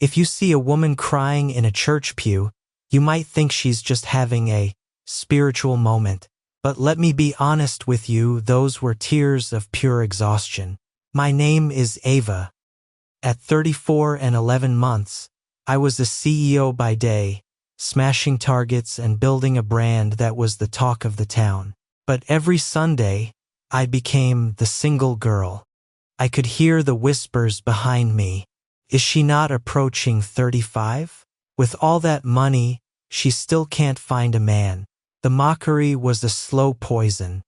If you see a woman crying in a church pew, you might think she's just having a spiritual moment. But let me be honest with you, those were tears of pure exhaustion. My name is Ava. At 34 and 11 months, I was a CEO by day, smashing targets and building a brand that was the talk of the town. But every Sunday, I became the single girl. I could hear the whispers behind me. Is she not approaching 35? With all that money, she still can't find a man. The mockery was a slow poison.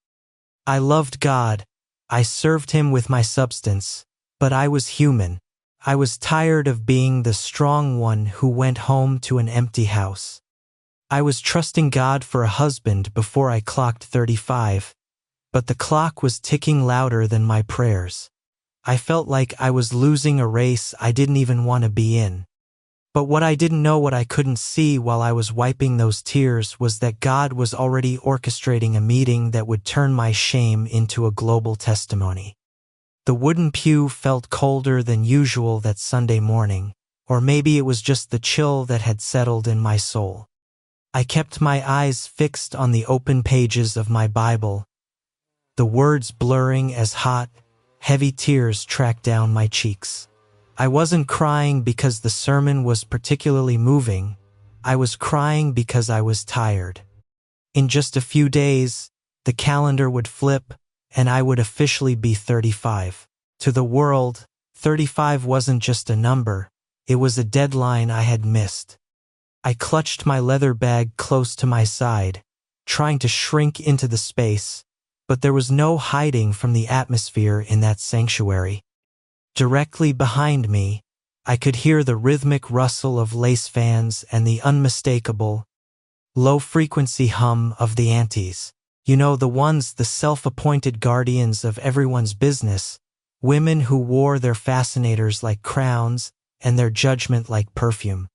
I loved God. I served him with my substance, but I was human. I was tired of being the strong one who went home to an empty house. I was trusting God for a husband before I clocked 35, but the clock was ticking louder than my prayers. I felt like I was losing a race I didn't even want to be in. But what I didn't know, what I couldn't see while I was wiping those tears, was that God was already orchestrating a meeting that would turn my shame into a global testimony. The wooden pew felt colder than usual that Sunday morning, or maybe it was just the chill that had settled in my soul. I kept my eyes fixed on the open pages of my Bible, the words blurring as hot, heavy tears tracked down my cheeks. I wasn't crying because the sermon was particularly moving. I was crying because I was tired. In just a few days, the calendar would flip, and I would officially be 35. To the world, 35 wasn't just a number, it was a deadline I had missed. I clutched my leather bag close to my side, trying to shrink into the space, but there was no hiding from the atmosphere in that sanctuary. Directly behind me, I could hear the rhythmic rustle of lace fans and the unmistakable, low-frequency hum of the aunties. You know, the ones, the self-appointed guardians of everyone's business, women who wore their fascinators like crowns and their judgment like perfume.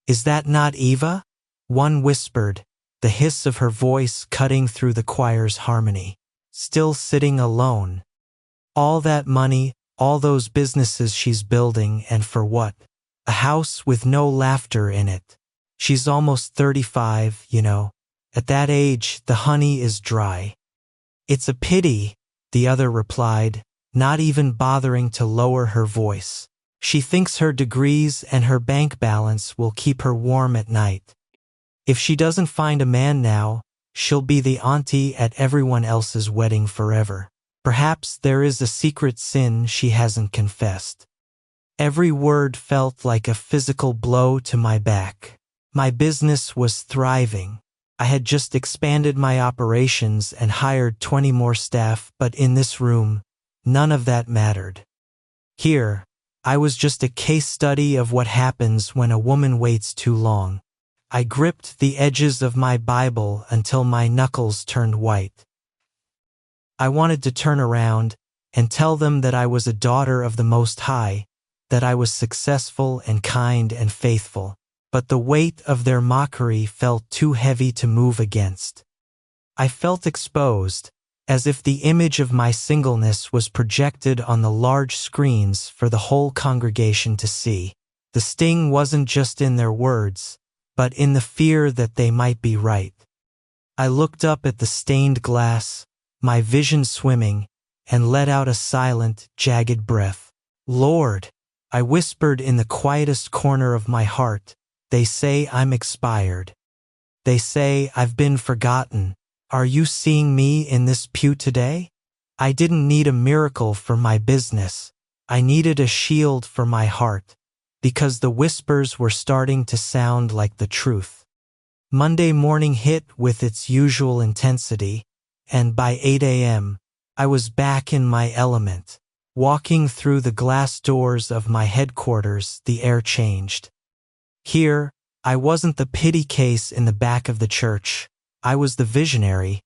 Is that not Eva? One whispered, the hiss of her voice cutting through the choir's harmony. Still sitting alone. All that money, all those businesses she's building, and for what? A house with no laughter in it. She's almost 35, you know. At that age, the honey is dry. It's a pity, the other replied, not even bothering to lower her voice. She thinks her degrees and her bank balance will keep her warm at night. If she doesn't find a man now, she'll be the auntie at everyone else's wedding forever. Perhaps there is a secret sin she hasn't confessed. Every word felt like a physical blow to my back. My business was thriving. I had just expanded my operations and hired 20 more staff, but in this room, none of that mattered. Here, I was just a case study of what happens when a woman waits too long. I gripped the edges of my Bible until my knuckles turned white. I wanted to turn around and tell them that I was a daughter of the Most High, that I was successful and kind and faithful, but the weight of their mockery felt too heavy to move against. I felt exposed, as if the image of my singleness was projected on the large screens for the whole congregation to see. The sting wasn't just in their words, but in the fear that they might be right. I looked up at the stained glass, my vision swimming, and let out a silent, jagged breath. Lord, I whispered in the quietest corner of my heart, they say I'm expired. They say I've been forgotten. Are you seeing me in this pew today? I didn't need a miracle for my business. I needed a shield for my heart, because the whispers were starting to sound like the truth. Monday morning hit with its usual intensity, and by 8 a.m., I was back in my element. Walking through the glass doors of my headquarters, the air changed. Here, I wasn't the pity case in the back of the church. I was the visionary.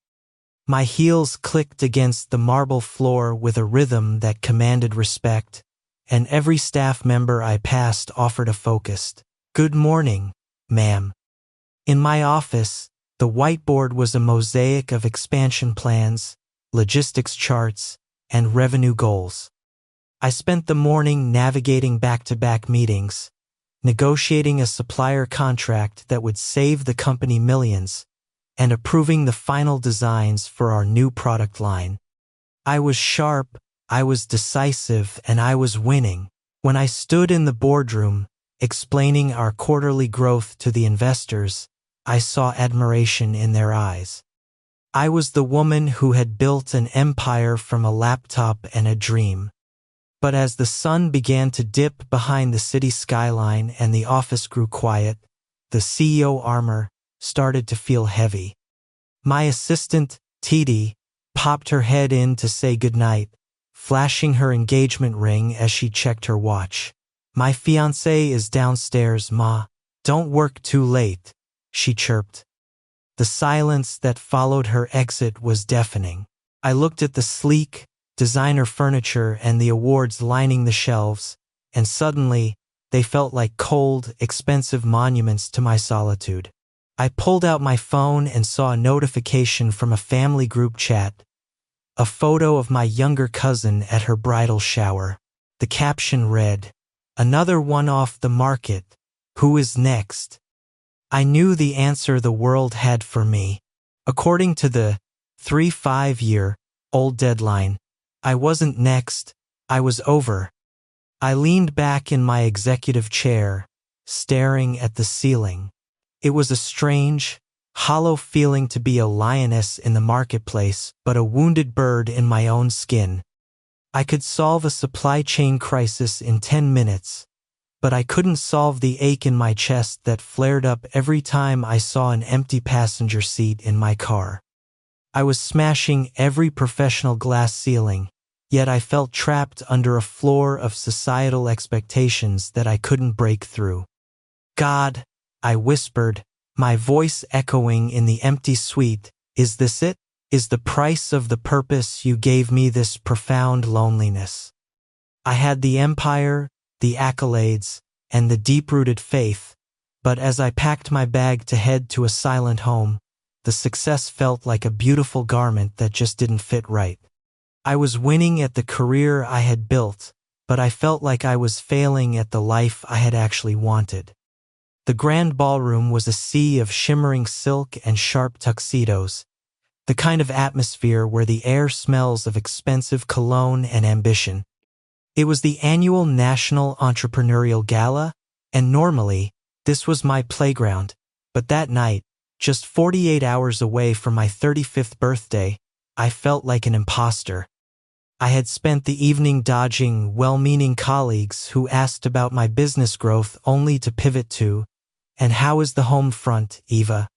My heels clicked against the marble floor with a rhythm that commanded respect, and every staff member I passed offered a focused, "Good morning, ma'am." In my office, the whiteboard was a mosaic of expansion plans, logistics charts, and revenue goals. I spent the morning navigating back-to-back meetings, negotiating a supplier contract that would save the company millions, and approving the final designs for our new product line. I was sharp, I was decisive, and I was winning. When I stood in the boardroom, explaining our quarterly growth to the investors, I saw admiration in their eyes. I was the woman who had built an empire from a laptop and a dream. But as the sun began to dip behind the city skyline and the office grew quiet, the CEO armor started to feel heavy. My assistant, Titi, popped her head in to say goodnight, flashing her engagement ring as she checked her watch. "My fiancé is downstairs, Ma. Don't work too late," she chirped. The silence that followed her exit was deafening. I looked at the sleek, designer furniture and the awards lining the shelves, and suddenly, they felt like cold, expensive monuments to my solitude. I pulled out my phone and saw a notification from a family group chat, a photo of my younger cousin at her bridal shower. The caption read, "Another one off the market. Who is next?" I knew the answer the world had for me. According to the 3-5-year-old deadline, I wasn't next, I was over. I leaned back in my executive chair, staring at the ceiling. It was a strange, hollow feeling to be a lioness in the marketplace, but a wounded bird in my own skin. I could solve a supply chain crisis in 10 minutes, but I couldn't solve the ache in my chest that flared up every time I saw an empty passenger seat in my car. I was smashing every professional glass ceiling, yet I felt trapped under a floor of societal expectations that I couldn't break through. "God," I whispered, my voice echoing in the empty suite, "is this it? Is the price of the purpose you gave me this profound loneliness?" I had the empire, the accolades, and the deep-rooted faith, but as I packed my bag to head to a silent home, the success felt like a beautiful garment that just didn't fit right. I was winning at the career I had built, but I felt like I was failing at the life I had actually wanted. The grand ballroom was a sea of shimmering silk and sharp tuxedos, the kind of atmosphere where the air smells of expensive cologne and ambition. It was the annual National Entrepreneurial Gala, and normally, this was my playground, but that night, just 48 hours away from my 35th birthday, I felt like an imposter. I had spent the evening dodging well-meaning colleagues who asked about my business growth only to pivot to, "And how is the home front, Eva?"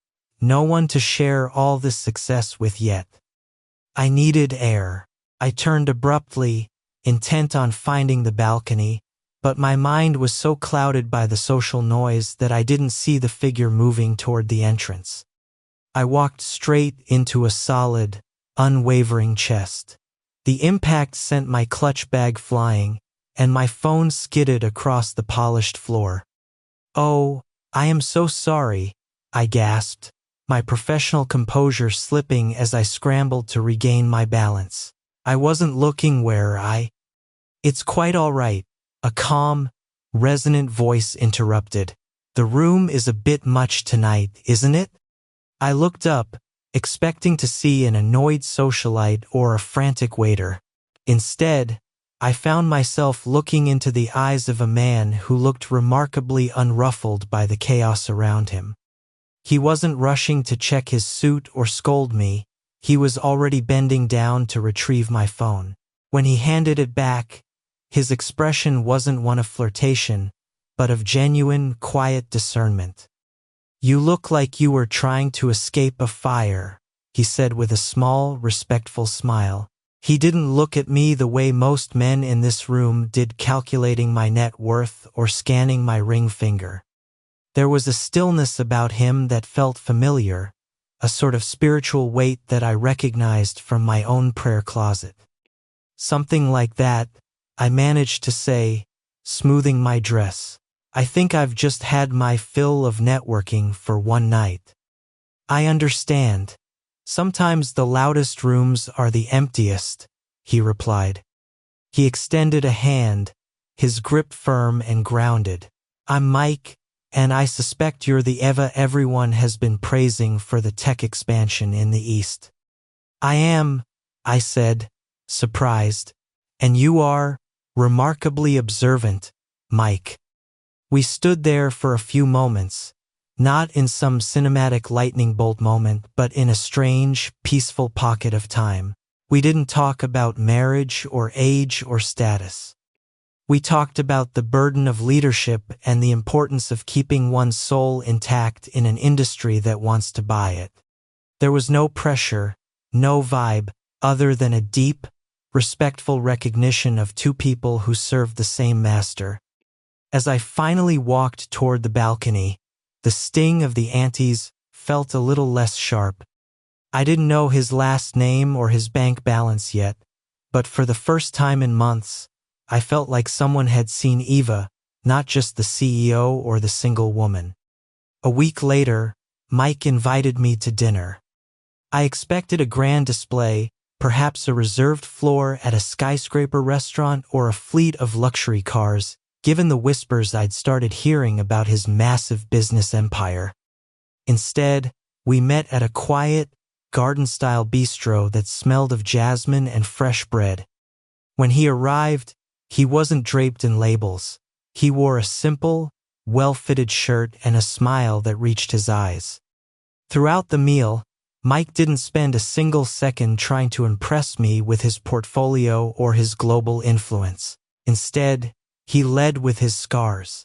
No one to share all this success with yet. I needed air. I turned abruptly, intent on finding the balcony, but my mind was so clouded by the social noise that I didn't see the figure moving toward the entrance. I walked straight into a solid, unwavering chest. The impact sent my clutch bag flying, and my phone skidded across the polished floor. "Oh, I am so sorry," I gasped, my professional composure slipping as I scrambled to regain my balance. "I wasn't looking where It's quite all right," a calm, resonant voice interrupted. "The room is a bit much tonight, isn't it?" I looked up, expecting to see an annoyed socialite or a frantic waiter. Instead, I found myself looking into the eyes of a man who looked remarkably unruffled by the chaos around him. He wasn't rushing to check his suit or scold me, he was already bending down to retrieve my phone. When he handed it back, his expression wasn't one of flirtation, but of genuine, quiet discernment. "You look like you were trying to escape a fire," he said with a small, respectful smile. He didn't look at me the way most men in this room did, calculating my net worth or scanning my ring finger. There was a stillness about him that felt familiar, a sort of spiritual weight that I recognized from my own prayer closet. "Something like that," I managed to say, smoothing my dress. "I think I've just had my fill of networking for one night." "I understand. Sometimes the loudest rooms are the emptiest," he replied. He extended a hand, his grip firm and grounded. I'm Mike, and I suspect you're the Eva everyone has been praising for the tech expansion in the East. I am, I said, surprised. And you are, remarkably observant, Mike. We stood there for a few moments, not in some cinematic lightning bolt moment, but in a strange, peaceful pocket of time. We didn't talk about marriage or age or status. We talked about the burden of leadership and the importance of keeping one's soul intact in an industry that wants to buy it. There was no pressure, no vibe, other than a deep, respectful recognition of two people who served the same master. As I finally walked toward the balcony, the sting of the aunties felt a little less sharp. I didn't know his last name or his bank balance yet, but for the first time in months, I felt like someone had seen Eva, not just the CEO or the single woman. A week later, Mike invited me to dinner. I expected a grand display, perhaps a reserved floor at a skyscraper restaurant or a fleet of luxury cars, given the whispers I'd started hearing about his massive business empire. Instead, we met at a quiet, garden-style bistro that smelled of jasmine and fresh bread. When he arrived, he wasn't draped in labels. He wore a simple, well-fitted shirt and a smile that reached his eyes. Throughout the meal, Mike didn't spend a single second trying to impress me with his portfolio or his global influence. Instead, he led with his scars.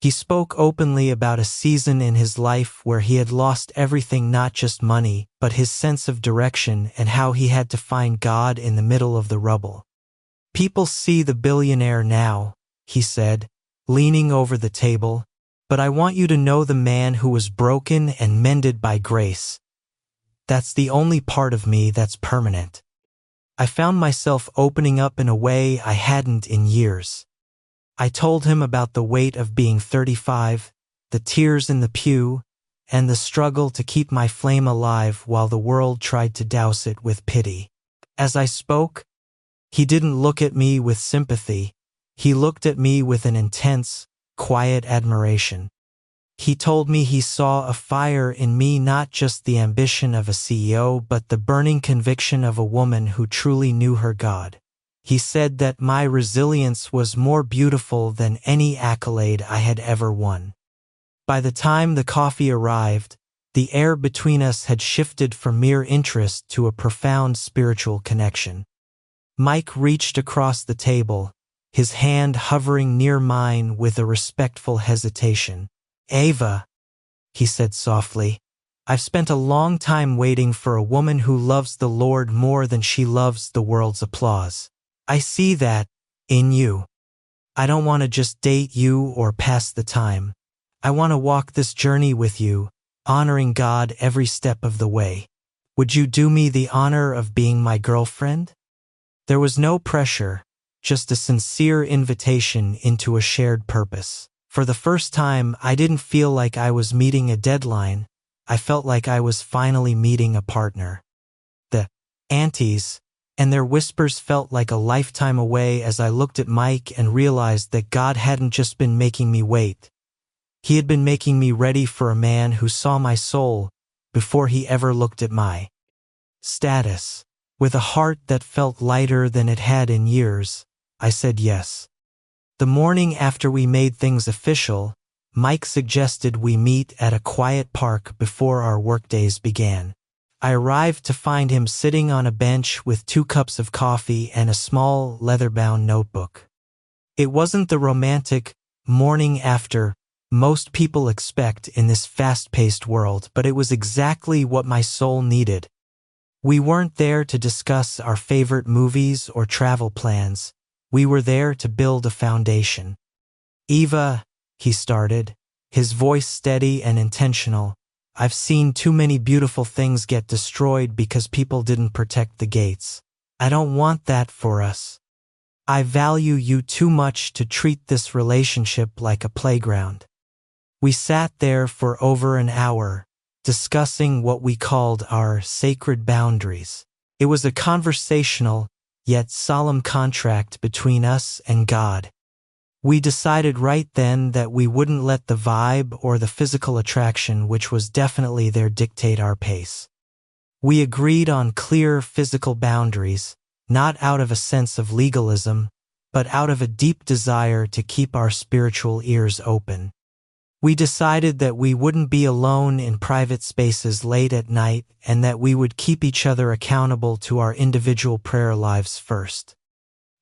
He spoke openly about a season in his life where he had lost everything, not just money, but his sense of direction, and how he had to find God in the middle of the rubble. People see the billionaire now, he said, leaning over the table, but I want you to know the man who was broken and mended by grace. That's the only part of me that's permanent. I found myself opening up in a way I hadn't in years. I told him about the weight of being 35, the tears in the pew, and the struggle to keep my flame alive while the world tried to douse it with pity. As I spoke, he didn't look at me with sympathy. He looked at me with an intense, quiet admiration. He told me he saw a fire in me, not just the ambition of a CEO, but the burning conviction of a woman who truly knew her God. He said that my resilience was more beautiful than any accolade I had ever won. By the time the coffee arrived, the air between us had shifted from mere interest to a profound spiritual connection. Mike reached across the table, his hand hovering near mine with a respectful hesitation. Ava, he said softly, I've spent a long time waiting for a woman who loves the Lord more than she loves the world's applause. I see that in you. I don't want to just date you or pass the time. I want to walk this journey with you, honoring God every step of the way. Would you do me the honor of being my girlfriend? There was no pressure, just a sincere invitation into a shared purpose. For the first time, I didn't feel like I was meeting a deadline. I felt like I was finally meeting a partner. The aunties and their whispers felt like a lifetime away as I looked at Mike and realized that God hadn't just been making me wait. He had been making me ready for a man who saw my soul before he ever looked at my status. With a heart that felt lighter than it had in years, I said yes. The morning after we made things official, Mike suggested we meet at a quiet park before our workdays began. I arrived to find him sitting on a bench with 2 cups of coffee and a small, leather-bound notebook. It wasn't the romantic morning after most people expect in this fast-paced world, but it was exactly what my soul needed. We weren't there to discuss our favorite movies or travel plans. We were there to build a foundation. Eva, he started, his voice steady and intentional, I've seen too many beautiful things get destroyed because people didn't protect the gates. I don't want that for us. I value you too much to treat this relationship like a playground. We sat there for over an hour, discussing what we called our sacred boundaries. It was a conversational, yet solemn contract between us and God. We decided right then that we wouldn't let the vibe or the physical attraction, which was definitely there, dictate our pace. We agreed on clear physical boundaries, not out of a sense of legalism, but out of a deep desire to keep our spiritual ears open. We decided that we wouldn't be alone in private spaces late at night and that we would keep each other accountable to our individual prayer lives first.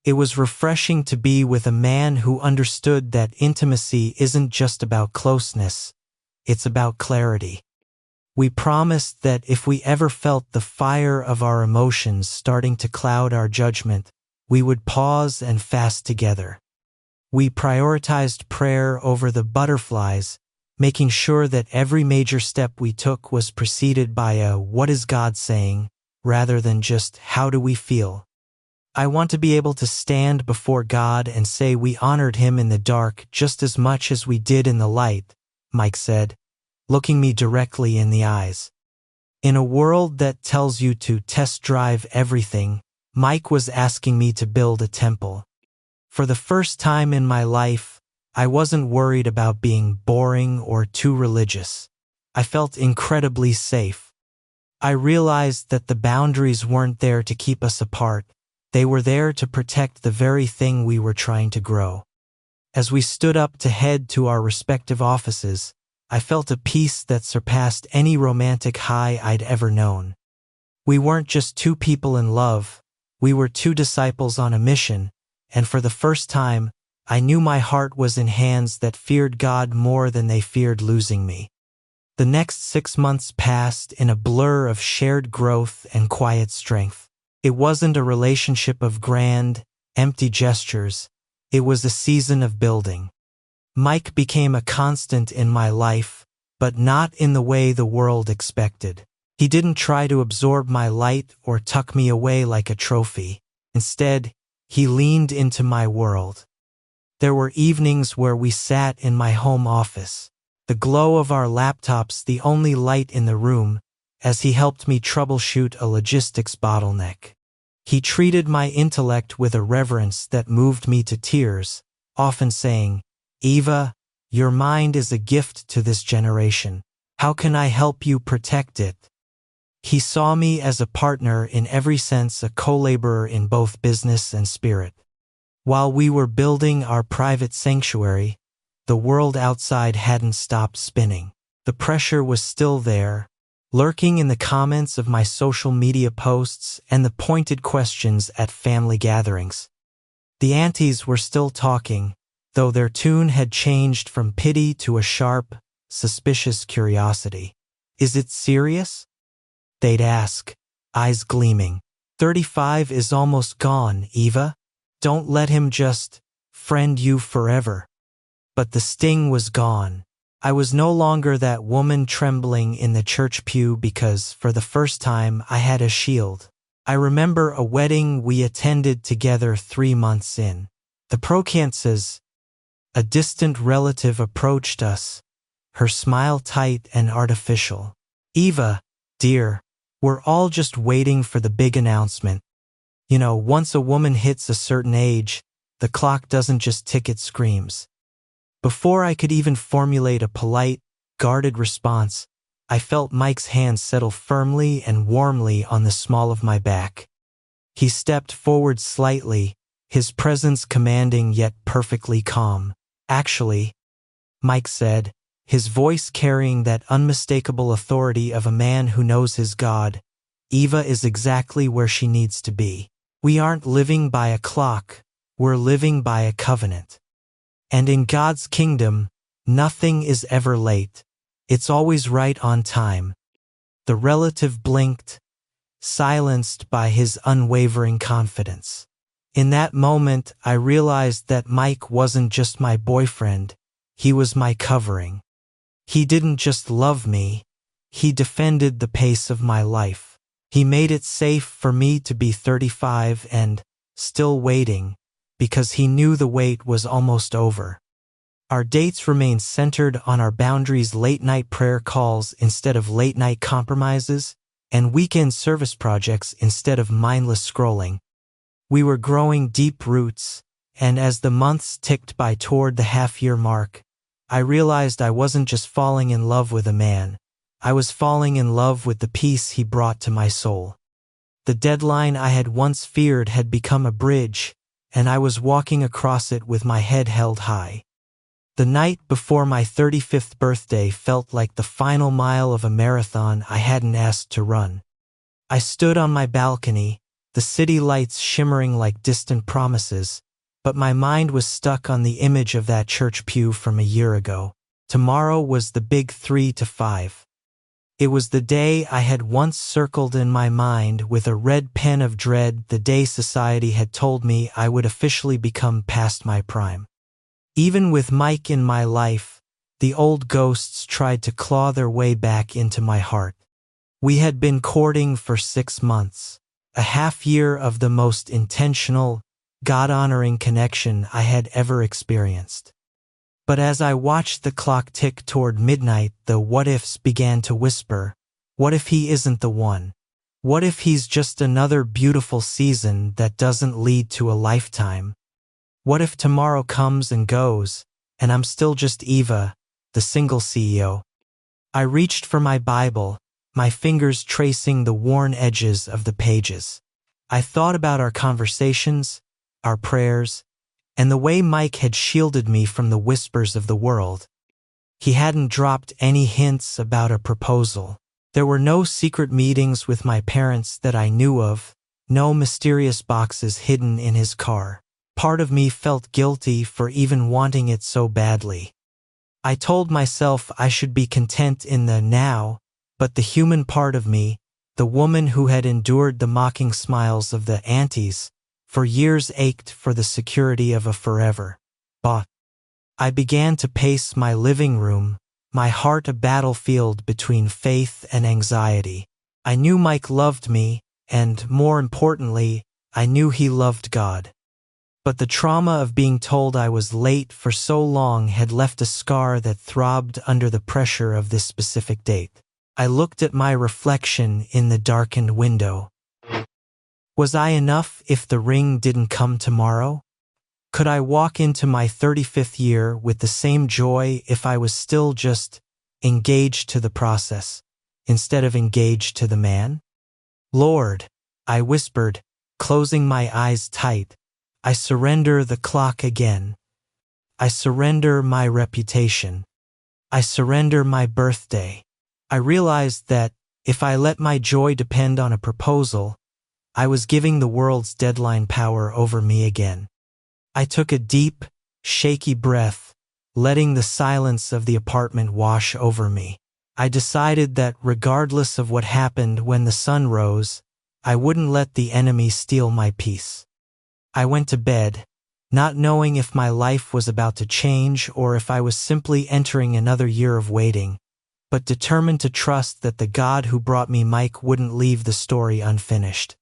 It was refreshing to be with a man who understood that intimacy isn't just about closeness, it's about clarity. We promised that if we ever felt the fire of our emotions starting to cloud our judgment, we would pause and fast together. We prioritized prayer over the butterflies, making sure that every major step we took was preceded by a "what is God saying?" rather than just "how do we feel?" I want to be able to stand before God and say we honored Him in the dark just as much as we did in the light, Mike said, looking me directly in the eyes. In a world that tells you to test drive everything, Mike was asking me to build a temple. For the first time in my life, I wasn't worried about being boring or too religious. I felt incredibly safe. I realized that the boundaries weren't there to keep us apart. They were there to protect the very thing we were trying to grow. As we stood up to head to our respective offices, I felt a peace that surpassed any romantic high I'd ever known. We weren't just two people in love, we were two disciples on a mission, and for the first time, I knew my heart was in hands that feared God more than they feared losing me. The next 6 months passed in a blur of shared growth and quiet strength. It wasn't a relationship of grand, empty gestures. It was a season of building. Mike became a constant in my life, but not in the way the world expected. He didn't try to absorb my light or tuck me away like a trophy. Instead, he leaned into my world. There were evenings where we sat in my home office, the glow of our laptops the only light in the room, as he helped me troubleshoot a logistics bottleneck. He treated my intellect with a reverence that moved me to tears, often saying, "Eva, your mind is a gift to this generation. How can I help you protect it?" He saw me as a partner in every sense, a co-laborer in both business and spirit. While we were building our private sanctuary, the world outside hadn't stopped spinning. The pressure was still there, lurking in the comments of my social media posts and the pointed questions at family gatherings. The aunties were still talking, though their tune had changed from pity to a sharp, suspicious curiosity. "Is it serious?" they'd ask, eyes gleaming. 35 is almost gone, Eva. Don't let him just friend you forever." But the sting was gone. I was no longer that woman trembling in the church pew because, for the first time, I had a shield. I remember a wedding we attended together 3 months in. The Procances, a distant relative, approached us, her smile tight and artificial. "Eva, dear, we're all just waiting for the big announcement. You know, once a woman hits a certain age, the clock doesn't just tick, it screams." Before I could even formulate a polite, guarded response, I felt Mike's hand settle firmly and warmly on the small of my back. He stepped forward slightly, his presence commanding yet perfectly calm. "Actually," Mike said, his voice carrying that unmistakable authority of a man who knows his God, "Eva is exactly where she needs to be. We aren't living by a clock, we're living by a covenant. And in God's kingdom, nothing is ever late. It's always right on time." The relative blinked, silenced by his unwavering confidence. In that moment, I realized that Mike wasn't just my boyfriend, he was my covering. He didn't just love me, he defended the pace of my life. He made it safe for me to be 35 and still waiting, because he knew the wait was almost over. Our dates remained centered on our boundaries: late-night prayer calls instead of late-night compromises, and weekend service projects instead of mindless scrolling. We were growing deep roots, And as the months ticked by toward the half-year mark, I realized I wasn't just falling in love with a man. I was falling in love with the peace he brought to my soul. The deadline I had once feared had become a bridge, and I was walking across it with my head held high. The night before my 35th birthday felt like the final mile of a marathon I hadn't asked to run. I stood on my balcony, the city lights shimmering like distant promises, but my mind was stuck on the image of that church pew from a year ago. Tomorrow was the big 3 to 5. It was the day I had once circled in my mind with a red pen of dread, the day society had told me I would officially become past my prime. Even with Mike in my life, the old ghosts tried to claw their way back into my heart. We had been courting for 6 months, a half year of the most intentional, God-honoring connection I had ever experienced. But as I watched the clock tick toward midnight, the what-ifs began to whisper. What if he isn't the one? What if he's just another beautiful season that doesn't lead to a lifetime? What if tomorrow comes and goes, and I'm still just Eva, the single CEO? I reached for my Bible, my fingers tracing the worn edges of the pages. I thought about our conversations, our prayers, and the way Mike had shielded me from the whispers of the world. He hadn't dropped any hints about a proposal. There were no secret meetings with my parents that I knew of, no mysterious boxes hidden in his car. Part of me felt guilty for even wanting it so badly. I told myself I should be content in the now, but the human part of me, the woman who had endured the mocking smiles of the aunties, for years ached for the security of a forever. But I began to pace my living room, my heart a battlefield between faith and anxiety. I knew Mike loved me, and more importantly, I knew he loved God. But the trauma of being told I was late for so long had left a scar that throbbed under the pressure of this specific date. I looked at my reflection in the darkened window. Was I enough if the ring didn't come tomorrow? Could I walk into my 35th year with the same joy if I was still just engaged to the process, instead of engaged to the man? Lord, I whispered, closing my eyes tight, I surrender the clock again. I surrender my reputation. I surrender my birthday. I realized that if I let my joy depend on a proposal, I was giving the world's deadline power over me again. I took a deep, shaky breath, letting the silence of the apartment wash over me. I decided that regardless of what happened when the sun rose, I wouldn't let the enemy steal my peace. I went to bed, not knowing if my life was about to change or if I was simply entering another year of waiting, but determined to trust that the God who brought me Mike wouldn't leave the story unfinished.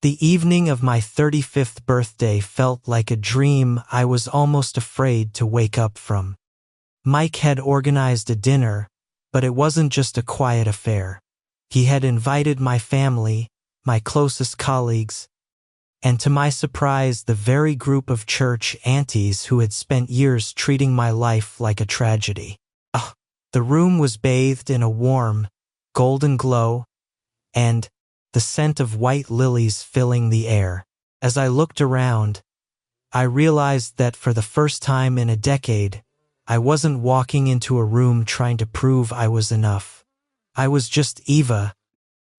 The evening of my 35th birthday felt like a dream I was almost afraid to wake up from. Mike had organized a dinner, but it wasn't just a quiet affair. He had invited my family, my closest colleagues, and to my surprise, the very group of church aunties who had spent years treating my life like a tragedy. The room was bathed in a warm, golden glow, and the scent of white lilies filling the air. As I looked around, I realized that for the first time in a decade, I wasn't walking into a room trying to prove I was enough. I was just Eva.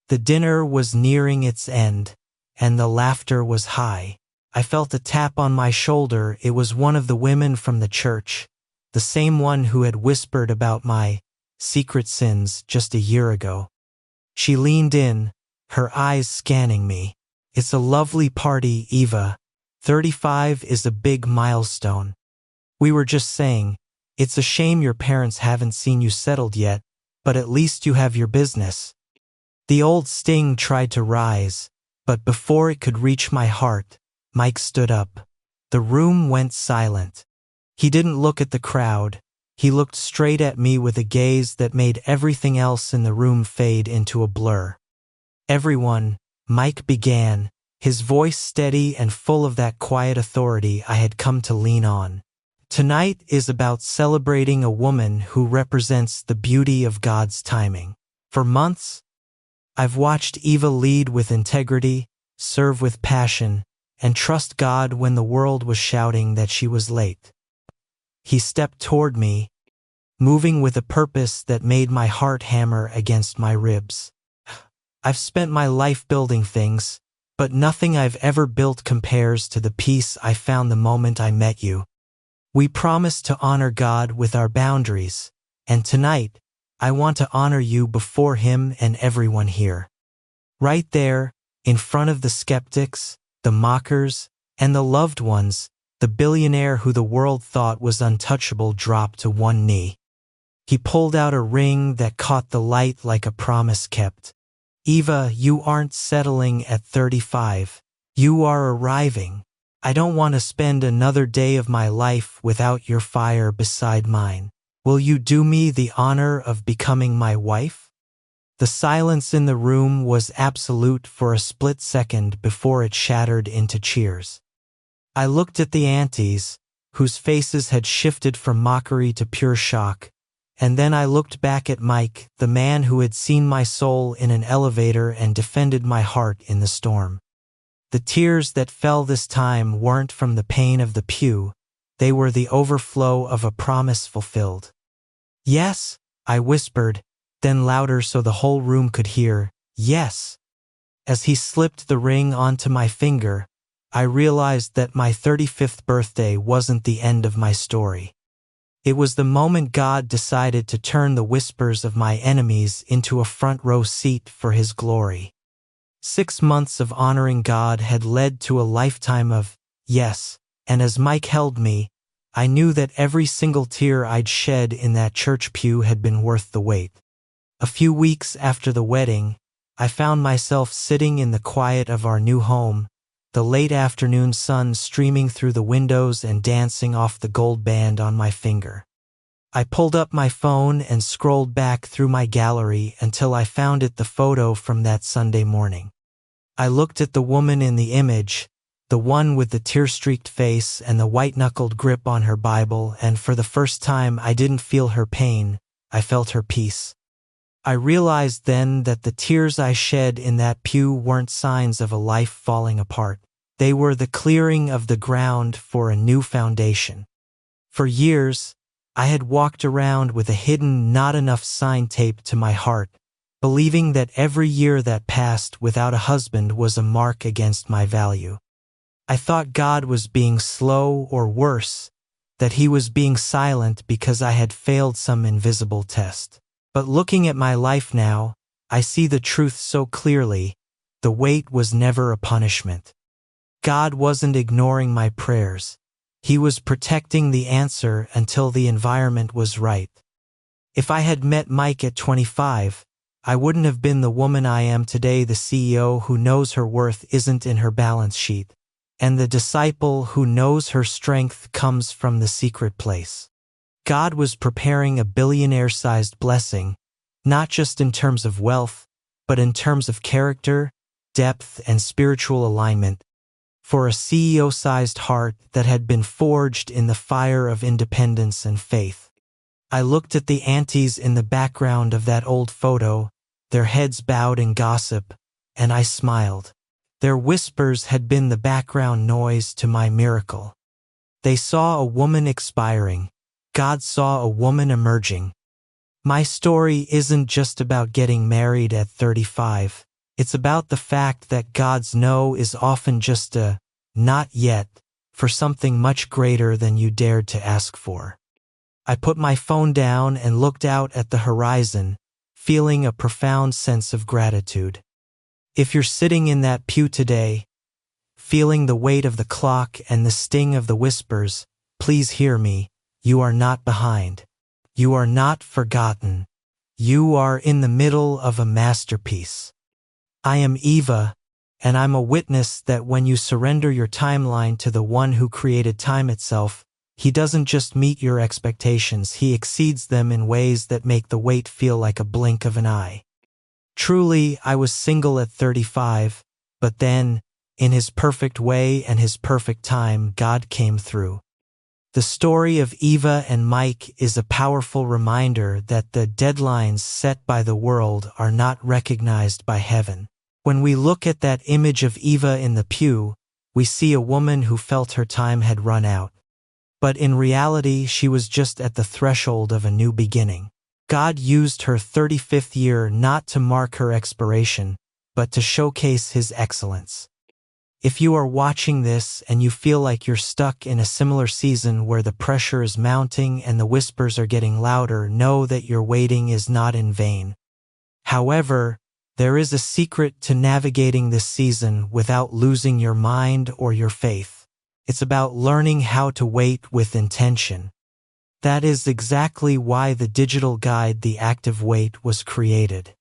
The dinner was nearing its end, and the laughter was high. I felt a tap on my shoulder. It was one of the women from the church, the same one who had whispered about my secret sins just a year ago. She leaned in, her eyes scanning me. It's a lovely party, Eva. 35 is a big milestone. We were just saying, it's a shame your parents haven't seen you settled yet, but at least you have your business. The old sting tried to rise, but before it could reach my heart, Mike stood up. The room went silent. He didn't look at the crowd. He looked straight at me with a gaze that made everything else in the room fade into a blur. Everyone, Mike began, his voice steady and full of that quiet authority I had come to lean on. Tonight is about celebrating a woman who represents the beauty of God's timing. For months, I've watched Eva lead with integrity, serve with passion, and trust God when the world was shouting that she was late. He stepped toward me, moving with a purpose that made my heart hammer against my ribs. I've spent my life building things, but nothing I've ever built compares to the peace I found the moment I met you. We promised to honor God with our boundaries, and tonight, I want to honor you before Him and everyone here. Right there, in front of the skeptics, the mockers, and the loved ones, the billionaire who the world thought was untouchable dropped to one knee. He pulled out a ring that caught the light like a promise kept. Eva, you aren't settling at 35. You are arriving. I don't want to spend another day of my life without your fire beside mine. Will you do me the honor of becoming my wife? The silence in the room was absolute for a split second before it shattered into cheers. I looked at the aunties, whose faces had shifted from mockery to pure shock, and then I looked back at Mike, the man who had seen my soul in an elevator and defended my heart in the storm. The tears that fell this time weren't from the pain of the pew, they were the overflow of a promise fulfilled. Yes, I whispered, then louder so the whole room could hear, yes. As he slipped the ring onto my finger, I realized that my 35th birthday wasn't the end of my story. It was the moment God decided to turn the whispers of my enemies into a front row seat for His glory. 6 months of honoring God had led to a lifetime of yes, and as Mike held me, I knew that every single tear I'd shed in that church pew had been worth the wait. A few weeks after the wedding, I found myself sitting in the quiet of our new home, the late afternoon sun streaming through the windows and dancing off the gold band on my finger. I pulled up my phone and scrolled back through my gallery until I found the photo from that Sunday morning. I looked at the woman in the image, the one with the tear-streaked face and the white-knuckled grip on her Bible, and for the first time I didn't feel her pain, I felt her peace. I realized then that the tears I shed in that pew weren't signs of a life falling apart. They were the clearing of the ground for a new foundation. For years, I had walked around with a hidden not enough sign taped to my heart, believing that every year that passed without a husband was a mark against my value. I thought God was being slow or worse, that He was being silent because I had failed some invisible test. But looking at my life now, I see the truth so clearly. The wait was never a punishment. God wasn't ignoring my prayers. He was protecting the answer until the environment was right. If I had met Mike at 25, I wouldn't have been the woman I am today, the CEO who knows her worth isn't in her balance sheet, and the disciple who knows her strength comes from the secret place. God was preparing a billionaire-sized blessing, not just in terms of wealth, but in terms of character, depth, and spiritual alignment, for a CEO-sized heart that had been forged in the fire of independence and faith. I looked at the aunties in the background of that old photo, their heads bowed in gossip, and I smiled. Their whispers had been the background noise to my miracle. They saw a woman expiring. God saw a woman emerging. My story isn't just about getting married at 35. It's about the fact that God's no is often just a not yet for something much greater than you dared to ask for. I put my phone down and looked out at the horizon, feeling a profound sense of gratitude. If you're sitting in that pew today, feeling the weight of the clock and the sting of the whispers, please hear me. You are not behind. You are not forgotten. You are in the middle of a masterpiece. I am Eva, and I'm a witness that when you surrender your timeline to the one who created time itself, He doesn't just meet your expectations, He exceeds them in ways that make the wait feel like a blink of an eye. Truly, I was single at 35, but then, In His perfect way and His perfect time, God came through. The story of Eva and Mike is a powerful reminder that the deadlines set by the world are not recognized by heaven. When we look at that image of Eva in the pew, we see a woman who felt her time had run out. But in reality, she was just at the threshold of a new beginning. God used her 35th year not to mark her expiration, but to showcase His excellence. If you are watching this and you feel like you're stuck in a similar season where the pressure is mounting and the whispers are getting louder, know that your waiting is not in vain. However, there is a secret to navigating this season without losing your mind or your faith. It's about learning how to wait with intention. That is exactly why the digital guide, The Active Wait, was created.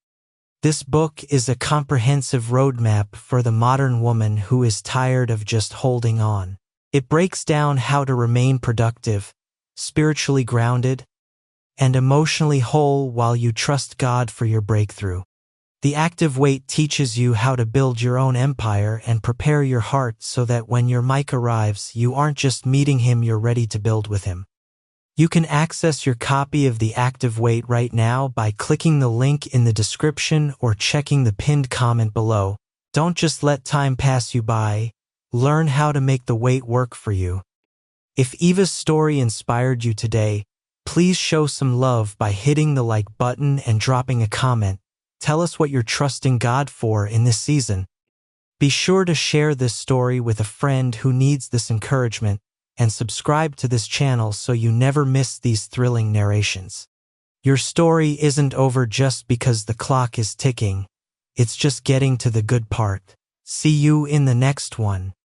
This book is a comprehensive roadmap for the modern woman who is tired of just holding on. It breaks down how to remain productive, spiritually grounded, and emotionally whole while you trust God for your breakthrough. The Active Wait teaches you how to build your own empire and prepare your heart so that when your Mike arrives, you aren't just meeting him, you're ready to build with him. You can access your copy of The Active Wait right now by clicking the link in the description or checking the pinned comment below. Don't just let time pass you by. Learn how to make the wait work for you. If Eva's story inspired you today, please show some love by hitting the like button and dropping a comment. Tell us what you're trusting God for in this season. Be sure to share this story with a friend who needs this encouragement, and subscribe to this channel so you never miss these thrilling narrations. Your story isn't over just because the clock is ticking. It's just getting to the good part. See you in the next one.